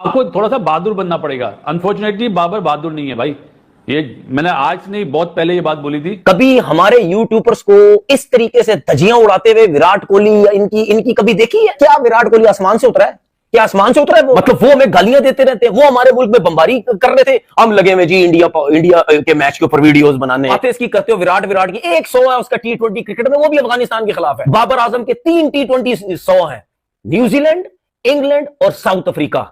आपको थोड़ा सा बहादुर बनना पड़ेगा। अनफॉर्चुनेटली बाबर बहादुर नहीं है भाई। ये मैंने आज नहीं बहुत पहले ये बात बोली थी। कभी हमारे यूट्यूबर्स को इस तरीके से धज्जियां उड़ाते हुए विराट कोहली या इनकी कभी देखी है क्या? विराट कोहली आसमान से उतरा है? क्या आसमान से उतरा है वो? मतलब वो हमें गालियां देते रहते हैं, वो हमारे मुल्क में बमबारी कर रहे थे, हम लगे हुए जी इंडिया के मैच के ऊपर वीडियोस बनाने। बातें इसकी करते हो विराट की 100 है उसका T20 क्रिकेट में, वो भी अफगानिस्तान के खिलाफ है। बाबर आजम के 3 T20 100 है, न्यूजीलैंड, इंग्लैंड और साउथ अफ्रीका,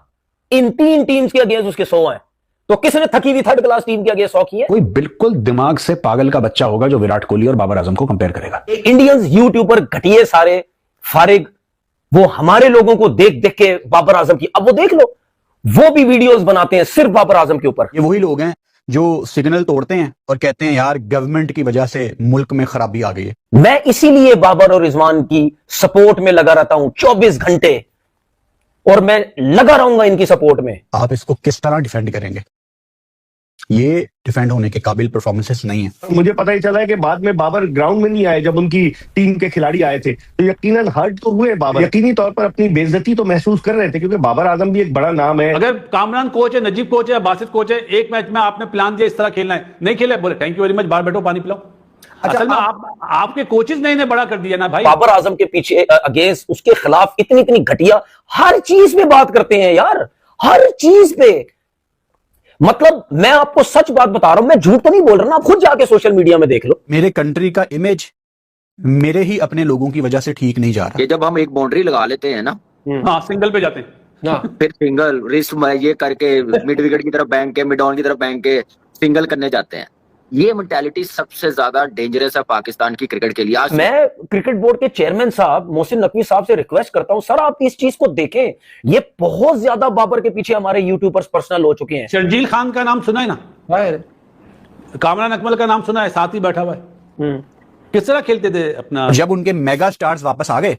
इन 3 टीम्स के अगेंस्ट उसके 100 है। तो किसने थकी हुई थर्ड क्लास टीम के अगेंस्ट 100 की है? कोई बिल्कुल दिमाग से पागल का बच्चा होगा जो विराट कोहली और बाबर आजम को कंपेयर करेगा। इंडियंस यूट्यूबर घटिए सारे फारिग, वो हमारे लोगों को देख देख के बाबर आजम की, अब वो देख लो, वो भी वीडियोस बनाते हैं सिर्फ बाबर आजम के ऊपर। ये वही लोग हैं जो सिग्नल तोड़ते हैं और कहते हैं यार गवर्नमेंट की वजह से मुल्क में खराबी आ गई है। मैं इसीलिए बाबर और रिजवान की सपोर्ट में लगा रहता हूं 24 घंटे, और मैं लगा रहूंगा इनकी सपोर्ट में। आप इसको किस तरह डिफेंड करेंगे? ये डिफेंड होने के काबिल परफॉर्मेंसेस नहीं है। मुझे पता ही चला है कि बाद में बाबर ग्राउंड में नहीं आए जब उनकी टीम के खिलाड़ी आए थे, तो यकीनन हर्ट तो हुए बाबर, यकीनी तौर पर अपनी बेइज्जती तो महसूस कर रहे थे, क्योंकि बाबर आजम भी एक बड़ा नाम है। अगर कामरान कोच है, नजीब कोच है, बासित कोच है, एक मैच में आपने प्लान दिया इस तरह खेलना है, नहीं खेला, बोले थैंक यू वेरी मच, बाहर बैठो पानी पिलाओ। असल में आपके कोचेस ने इन्हें बड़ा कर दिया ना भाई। बाबर आजम के पीछे अगेंस्ट उसके खिलाफ इतनी घटिया हर चीज पे बात करते हैं यार, हर चीज पे। मतलब मैं आपको सच बात बता रहा हूं, मैं झूठ तो नहीं बोल रहा ना, आप खुद जाके सोशल मीडिया में देख लो। मेरे कंट्री का इमेज मेरे ही अपने लोगों की वजह से ठीक नहीं जा रहा। कि जब हम एक बाउंड्री लगा लेते हैं ना, हाँ सिंगल पे जाते हैं, फिर सिंगल रिस्ट में ये करके मिड विकेट की तरफ बैंक के, मिड ऑन की तरफ बैंक के सिंगल करने जाते हैं। ये मेंटालिटी सबसे ज्यादा डेंजरस है पाकिस्तान की क्रिकेट के लिए। आज मैं क्रिकेट बोर्ड के चेयरमैन साहब मोहसिन नकवी साहब से रिक्वेस्ट करता हूं, सर आप इस चीज को देखें, ये बहुत ज्यादा बाबर के पीछे हमारे यूट्यूबर्स पर्सनल हो चुके हैं। शर्जील खान का नाम सुना है ना, कामरान अकमल का नाम सुना है, साथ ही बैठा हुआ है। किस तरह खेलते थे अपना। जब उनके मेगा स्टार्स वापस आ गए,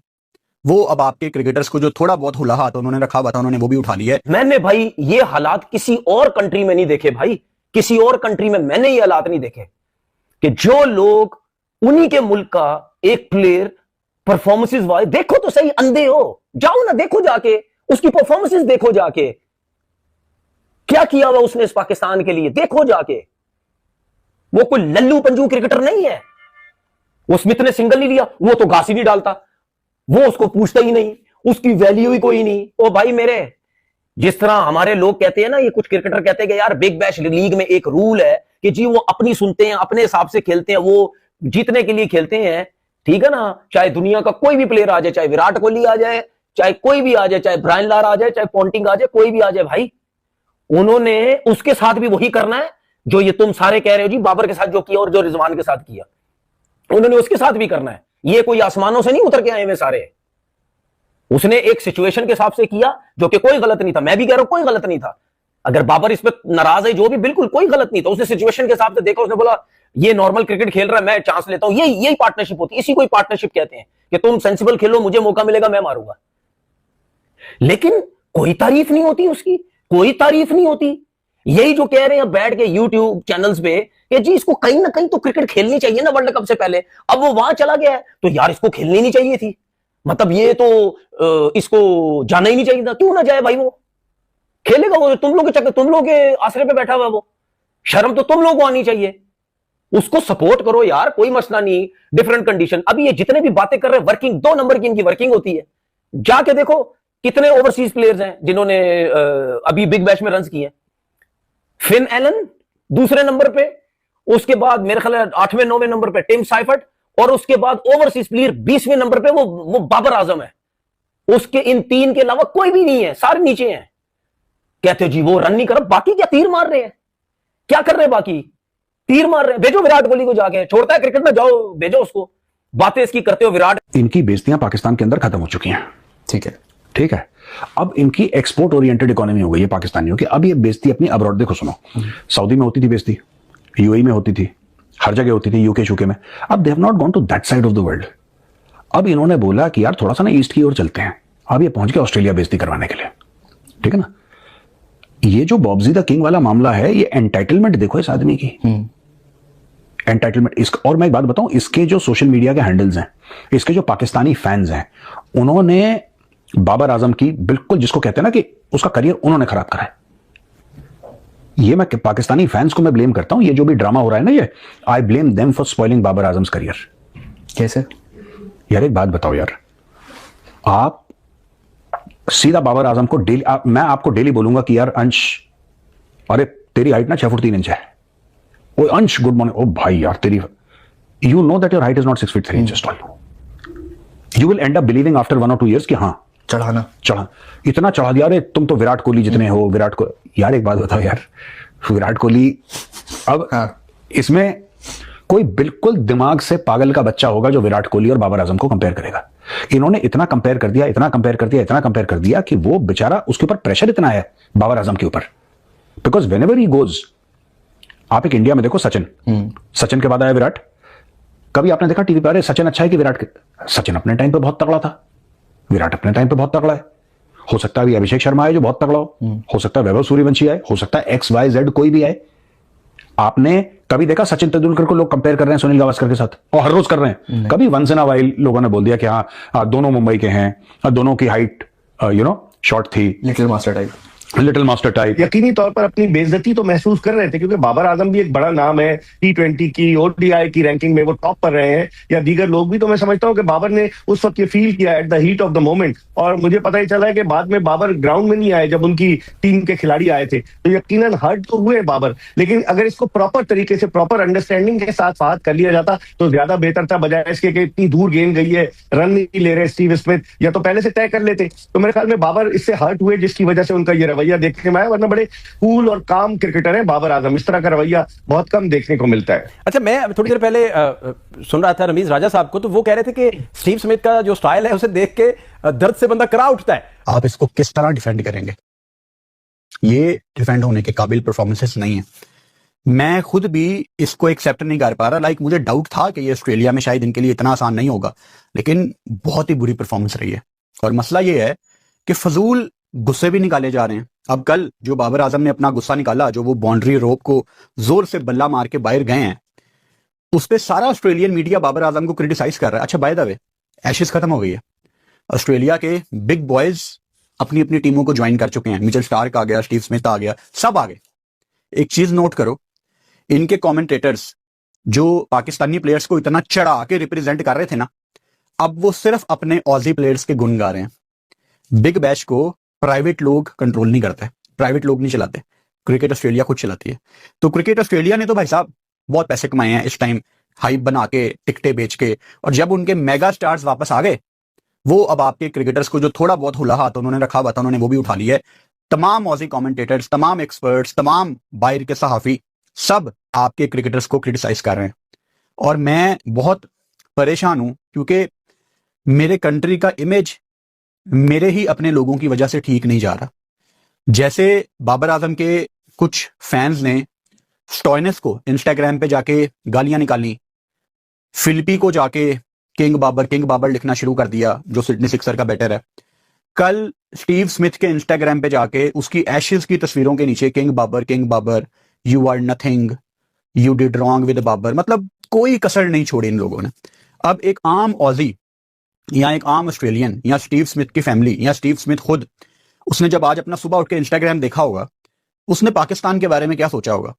वो अब आपके क्रिकेटर्स को जो थोड़ा बहुत हुला हाथ उन्होंने रखा हुआ था, उन्होंने वो भी उठा लिया है। मैंने भाई ये हालात किसी और कंट्री में नहीं देखे भाई, किसी और कंट्री में मैंने ये हालात नहीं देखे कि जो लोग उन्हीं के मुल्क का एक प्लेयर परफॉर्मेंसेस वाले, देखो तो सही, अंधे हो जाओ ना, देखो जाके उसकी परफॉर्मेंसेस, देखो जाके क्या किया हुआ उसने इस पाकिस्तान के लिए, देखो जाके। वो कोई लल्लू पंजू क्रिकेटर नहीं है। वो स्मिथ ने सिंगल नहीं लिया, वो तो घास ही नहीं डालता, वो उसको पूछता ही नहीं, उसकी वैल्यू ही कोई नहीं। ओ भाई मेरे, जिस तरह हमारे लोग कहते हैं ना, ये कुछ क्रिकेटर कहते हैं कि यार बिग बैश लीग में एक रूल है कि जी वो अपनी सुनते हैं, अपने हिसाब से खेलते हैं, वो जीतने के लिए खेलते हैं, ठीक है ना। चाहे दुनिया का कोई भी प्लेयर आ जाए, चाहे विराट कोहली आ जाए, चाहे कोई भी आ जाए, चाहे ब्रायन लारा आ जाए, चाहे पॉन्टिंग आ जाए, कोई भी आ जाए भाई, उन्होंने उसके साथ भी वही करना है जो ये तुम सारे कह रहे हो जी बाबर के साथ जो किया और जो रिजवान के साथ किया, उन्होंने उसके साथ भी करना है। ये कोई आसमानों से नहीं उतर के आए हुए सारे, उसने एक सिचुएशन के हिसाब से किया जो कि कोई गलत नहीं था। मैं भी कह रहा हूं कोई गलत नहीं था। अगर बाबर इस पे नाराज है जो भी, बिल्कुल कोई गलत नहीं था। उसने सिचुएशन के हिसाब से देखा, उसने बोला ये नॉर्मल क्रिकेट खेल रहा है, मैं चांस लेता हूं। यही पार्टनरशिप होती है, इसी को पार्टनरशिप कहते हैं कि तुम सेंसिबल खेलो, मुझे मौका मिलेगा, मैं मारूंगा। लेकिन कोई तारीफ नहीं होती उसकी, कोई तारीफ नहीं होती। यही जो कह रहे हैं बैठ के यूट्यूब चैनल्स पे कि जी इसको कहीं ना कहीं तो क्रिकेट खेलनी चाहिए ना वर्ल्ड कप से पहले, अब वो वहां चला गया है तो यार इसको खेलनी नहीं चाहिए थी, मतलब ये तो इसको जाना ही नहीं चाहिए था। क्यों ना जाए भाई, वो खेलेगा, वो तुम लोग के चक्कर, तुम लोग के आसरे पे बैठा हुआ, वो शर्म तो तुम लोग को आनी चाहिए। उसको सपोर्ट करो यार, कोई मसला नहीं, डिफरेंट कंडीशन। अभी ये जितने भी बातें कर रहे हैं, वर्किंग 2 नंबर की इनकी वर्किंग होती है। जाके देखो कितने ओवरसीज प्लेयर्स हैं जिन्होंने अभी बिग बैश में रन किए हैं। फिन एलन दूसरे नंबर पे, उसके बाद मेरे ख्याल 8वें 9वें नंबर पे टिम साइफर्ट, और उसके बाद ओवरसीज प्लेयर 20वें नंबर पे वो बाबर आजम है। उसके इन 3 के अलावा कोई भी नहीं है, सारे नीचे हैं। कहते हो जी वो रन नहीं कर, बाकी क्या तीर मार रहे हैं, क्या कर रहे हैं बाकी, तीर मार रहे हैं। भेजो विराट कोहली को, जाके छोड़ता है क्रिकेट में, जाओ भेजो उसको। बातें इसकी करते हो विराट। इनकी बेइज्जतियां पाकिस्तान के अंदर खत्म हो चुकी हैं, ठीक है। अब इनकी एक्सपोर्ट ओरिएंटेड इकोनॉमी हो गई है पाकिस्तानियों की। अब ये बेइज्जती अपनी अब्रॉड देखो, सुनो, सऊदी में होती थी बेइज्जती, यूएई में होती थी, हर जगह होती थी, यूके में। अब they have not gone to that side of the world. अब इन्होंने बोला कि यार थोड़ा सा ना ईस्ट की ओर चलते हैं। अब ये पहुंच गए ऑस्ट्रेलिया बेइज्जती करवाने के लिए, ठीक है ना। ये जो बॉब्जी द किंग वाला मामला है, ये एंटाइटलमेंट देखो इस आदमी की, एंटाइटलमेंट। और मैं एक बात बताऊं, इसके जो सोशल मीडिया के हैंडल्स हैं, इसके जो पाकिस्तानी फैंस हैं, उन्होंने बाबर आजम की बिल्कुल, जिसको कहते हैं ना कि उसका करियर उन्होंने खराब करा है। ये मैं पाकिस्तानी फैंस को मैं ब्लेम करता हूं, ये जो भी ड्रामा हो रहा है ना, ये I blame them for spoiling Babar Azam's career. कैसे? यार एक बात बताओ यार, आप सीधा बाबर आजम को डेली, मैं आपको डेली बोलूंगा कि यार अंश, अरे तेरी हाइट ना 6 फुट 3 इंच है, ओ अंश गुड मॉर्निंग, ओ भाई यार तेरी, you know that your height is not 6 feet 3 inches tall, you will end up believing after 1 or 2 years कि हाँ चढ़ा इतना चढ़ा दिया, अरे तुम तो विराट कोहली जितने हो, विराट को। यार एक बात बताओ यार, विराट कोहली, अब इसमें कोई बिल्कुल दिमाग से पागल का बच्चा होगा जो विराट कोहली और बाबर आजम को कंपेयर करेगा। इन्होंने इतना कंपेयर कर दिया, इतना कंपेयर कर दिया, इतना कंपेयर कर दिया कि वो बेचारा, उसके ऊपर प्रेशर इतना है बाबर आजम के ऊपर, बिकॉज वेनेवर ही गोज, आप एक इंडिया में देखो सचिन, सचिन के बाद आया विराट। कभी आपने देखा टीवी पर अरे सचिन अच्छा है कि विराट? सचिन अपने टाइम पे बहुत तगड़ा था, विराट अपने टाइम पे बहुत तगड़ा है। हो सकता है अभी अभिषेक शर्मा आए जो बहुत तगड़ा हो सकता है वैभव सूर्यवंशी आए, हो सकता है XYZ कोई भी आए। आपने कभी देखा सचिन तेंदुलकर को लोग कंपेयर कर रहे हैं सुनील गावस्कर के साथ? और हर रोज कर रहे हैं। कभी वंस इन अ वाइल लोगों ने बोल दिया कि हाँ दोनों मुंबई के हैं, दोनों की हाइट शॉर्ट थी, लिटिल मास्टर टाइप। यकीनी तौर पर अपनी बेइज्जती तो महसूस कर रहे थे, क्योंकि बाबर आजम भी एक बड़ा नाम है, T20 की ODI की रैंकिंग में वो टॉप पर रहे हैं, या दीगर लोग भी। तो मैं समझता हूं कि बाबर ने उस वक्त ये फील किया at the heat of the moment. और मुझे पता ही चला है कि बाद में बाबर ग्राउंड में नहीं आए जब उनकी टीम के खिलाड़ी आए थे, तो यकीनन हर्ट तो हुए बाबर, लेकिन अगर इसको प्रॉपर तरीके से, प्रॉपर अंडरस्टैंडिंग के साथ बात कर लिया जाता तो ज्यादा बेहतर था, बजाय इसके कि इतनी दूर गेंद गई है, रन नहीं ले रहे स्टीव स्मिथ, या तो पहले से तय कर लेते। तो मेरे ख्याल में बाबर इससे हर्ट हुए, जिसकी वजह से उनका ये रवैया देखने में आया। बड़े कूल और काम क्रिकेटर है बाबर आजम, इस तरह का रवैया बहुत कम देखने को मिलता है। अच्छा, मैं थोड़ी देर पहले सुन रहा था रमीज राजा साहब को, तो वो कह रहे थे कि स्टीव स्मिथ का जो स्टाइल है उसे देख के दर्द से बंदा करा उठता है। आप इसको किस तरह डिफेंड करेंगे? ये डिफेंड होने के काबिल परफॉर्मेंसेस नहीं है। मैं खुद भी इसको एक्सेप्ट नहीं कर पा रहा। लाइक मुझे डाउट था कि ये ऑस्ट्रेलिया में शायद इनके लिए इतना आसान नहीं होगा, लेकिन बहुत ही बुरी परफॉर्मेंस रही है। और मसला ये है कि फजूल गुस्से भी निकाले जा रहे हैं। अब कल जो बाबर आजम ने अपना गुस्सा निकाला, जो वो बाउंड्री रोप को जोर से बल्ला मार के बाहर गए हैं, उस पर सारा ऑस्ट्रेलियन मीडिया बाबर आजम को क्रिटिसाइज कर रहा है। अच्छा बाय द वे, एशेज खत्म हो गई है, ऑस्ट्रेलिया के बिग बॉयज अपनी अपनी टीमों को ज्वाइन कर चुके हैं। मिचेल स्टार्क आ गया, स्टीव स्मिथ आ गया, सब आ गए। एक चीज नोट करो, इनके कमेंटेटर्स जो पाकिस्तानी प्लेयर्स को इतना चढ़ा के रिप्रेजेंट कर रहे थे ना, अब वो सिर्फ अपने ऑजी प्लेयर्स के गुण गा रहे हैं। बिग बैश को प्राइवेट लोग कंट्रोल नहीं करते, प्राइवेट लोग नहीं चलाते, क्रिकेट ऑस्ट्रेलिया खुद चलाती है। तो क्रिकेट ऑस्ट्रेलिया ने तो भाई साहब बहुत पैसे कमाए हैं इस टाइम, हाइप बना के, टिकटें बेच के। और जब उनके मेगा स्टार्स वापस आ गए, वो अब आपके क्रिकेटर्स को जो थोड़ा बहुत हुला हाथ उन्होंने रखा हुआ था, उन्होंने वो भी उठा लिया है। तमाम ऑजी कमेंटेटर्स, तमाम एक्सपर्ट्स, तमाम बाहर के सहाफी, सब आपके क्रिकेटर्स को क्रिटिसाइज कर रहे हैं। और मैं बहुत परेशान हूं, क्योंकि मेरे कंट्री का इमेज मेरे ही अपने लोगों की वजह से ठीक नहीं जा रहा। जैसे बाबर आजम के कुछ फैंस ने स्टॉइनस को इंस्टाग्राम पे जाके गालियां निकाली, फिलिपी को जाके किंग बाबर लिखना शुरू कर दिया, जो सिडनी सिक्सर का बैटर है। कल स्टीव स्मिथ के इंस्टाग्राम पे जाके उसकी एशेज की तस्वीरों के नीचे king Babar, you are nothing, you did wrong with Babar. मतलब कोई कसर नहीं छोड़ी इन लोगों ने। अब एक आम ऑजी या एक आम ऑस्ट्रेलियन या स्टीव स्मिथ की फैमिली या स्टीव स्मिथ खुद, उसने जब आज अपना सुबह उठ के इंस्टाग्राम देखा होगा, उसने पाकिस्तान के बारे में क्या सोचा होगा?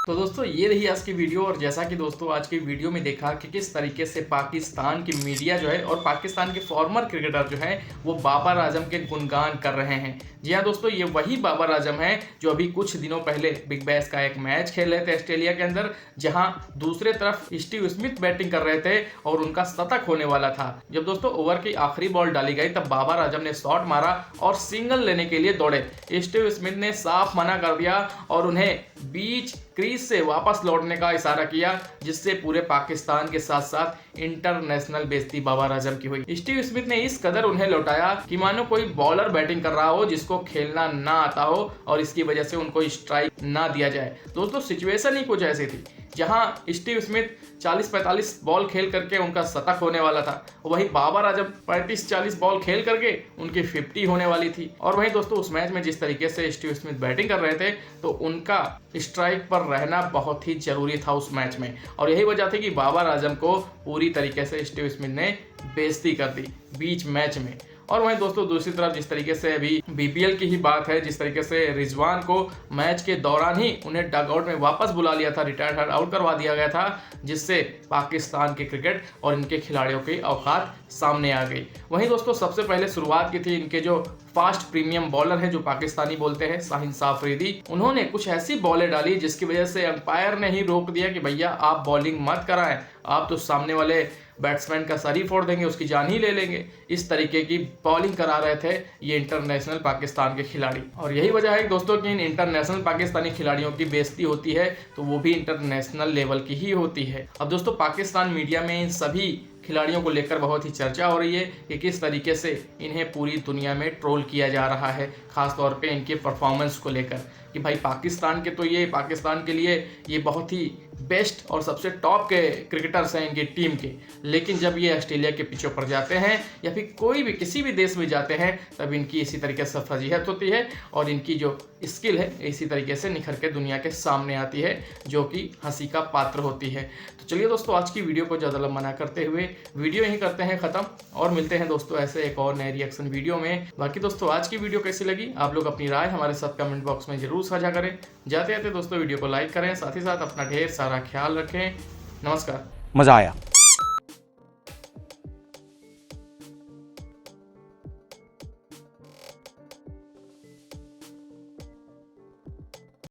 तो दोस्तों ये रही आज की वीडियो। और जैसा कि दोस्तों आज की वीडियो में देखा कि किस तरीके से पाकिस्तान की मीडिया जो है और पाकिस्तान के फॉर्मर क्रिकेटर जो हैं वो बाबर आजम के गुणगान कर रहे हैं। जी हाँ दोस्तों, ये वही बाबर आजम हैं जो अभी कुछ दिनों पहले बिग बैश का एक मैच खेल रहे थे ऑस्ट्रेलिया के अंदर, जहां दूसरे तरफ स्टीव स्मिथ बैटिंग कर रहे थे और उनका शतक होने वाला था। जब दोस्तों ओवर की आखिरी बॉल डाली गई तब बाबर आजम ने शॉट मारा और सिंगल लेने के लिए दौड़े। स्टीव स्मिथ ने साफ मना कर दिया और उन्हें बीच क्रीज से वापस लौटने का इशारा किया, जिससे पूरे पाकिस्तान के साथ साथ इंटरनेशनल बेइज्जती बाबर आजम की हुई। स्टीव स्मिथ ने इस कदर उन्हें लौटाया कि मानो कोई बॉलर बैटिंग कर रहा हो जिसको खेलना ना आता हो और इसकी वजह से उनको स्ट्राइक ना दिया जाए। दोस्तों सिचुएशन ही कुछ ऐसी थी जहां स्टीव स्मिथ 40-45 बॉल खेल करके उनका शतक होने वाला था, वहीं बाबर आजम 35-40 बॉल खेल करके उनकी 50 होने वाली थी। और वहीं दोस्तों उस मैच में जिस तरीके से स्टीव स्मिथ बैटिंग कर रहे थे तो उनका स्ट्राइक पर रहना बहुत ही जरूरी था उस मैच में। और यही वजह थी कि बाबर आजम को पूरी तरीके से स्टीव स्मिथ ने बेइज्जती कर दी बीच मैच में। और वहीं दोस्तों दूसरी तरफ जिस तरीके से अभी बीपीएल की ही बात है, जिस तरीके से रिजवान को मैच के दौरान ही उन्हें डगआउट में वापस बुला लिया था, रिटायर्ड आउट करवा दिया गया था, जिससे पाकिस्तान के क्रिकेट और इनके खिलाड़ियों की औकात सामने आ गई। वहीं दोस्तों सबसे पहले शुरुआत की थी इनके जो फास्ट प्रीमियम बॉलर हैं, जो पाकिस्तानी बोलते हैं, शाहीन शाह अफरीदी। उन्होंने कुछ ऐसी बॉलें डाली जिसकी वजह से अंपायर ने ही रोक दिया कि भैया आप बॉलिंग मत कराएं, आप तो सामने वाले बैट्समैन का सर ही फोड़ देंगे, उसकी जान ही ले लेंगे। इस तरीके की बॉलिंग करा रहे थे ये इंटरनेशनल पाकिस्तान के खिलाड़ी। और यही वजह है दोस्तों कि इन इंटरनेशनल पाकिस्तानी खिलाड़ियों की बेइज्जती होती है तो वो भी इंटरनेशनल लेवल की ही होती है। अब दोस्तों पाकिस्तान मीडिया में इन सभी खिलाड़ियों को लेकर बहुत ही चर्चा हो रही है कि किस तरीके से इन्हें पूरी दुनिया में ट्रोल किया जा रहा है, खासतौर पे इनके परफॉर्मेंस को लेकर कि भाई पाकिस्तान के लिए ये बहुत ही बेस्ट और सबसे टॉप के क्रिकेटर्स हैं इनकी टीम के, लेकिन जब ये ऑस्ट्रेलिया के पिचों पर जाते हैं या फिर कोई भी किसी भी देश में जाते हैं तब इनकी इसी तरीके से फजीहत होती है और इनकी जो स्किल है इसी तरीके से निखर के दुनिया के सामने आती है, जो कि हंसी का पात्र होती है। तो चलिए दोस्तों आज की वीडियो को ज़्यादा लंबा ना करते हुए वीडियो यहीं करते हैं ख़त्म और मिलते हैं दोस्तों ऐसे एक और नए रिएक्शन वीडियो में। बाकी दोस्तों आज की वीडियो कैसी लगी आप लोग अपनी राय हमारे साथ कमेंट बॉक्स में जरूर साझा करें। जाते जाते दोस्तों वीडियो को लाइक करें, साथ ही साथ अपना ढेर सारा ख्याल रखें। नमस्कार। मजा आया।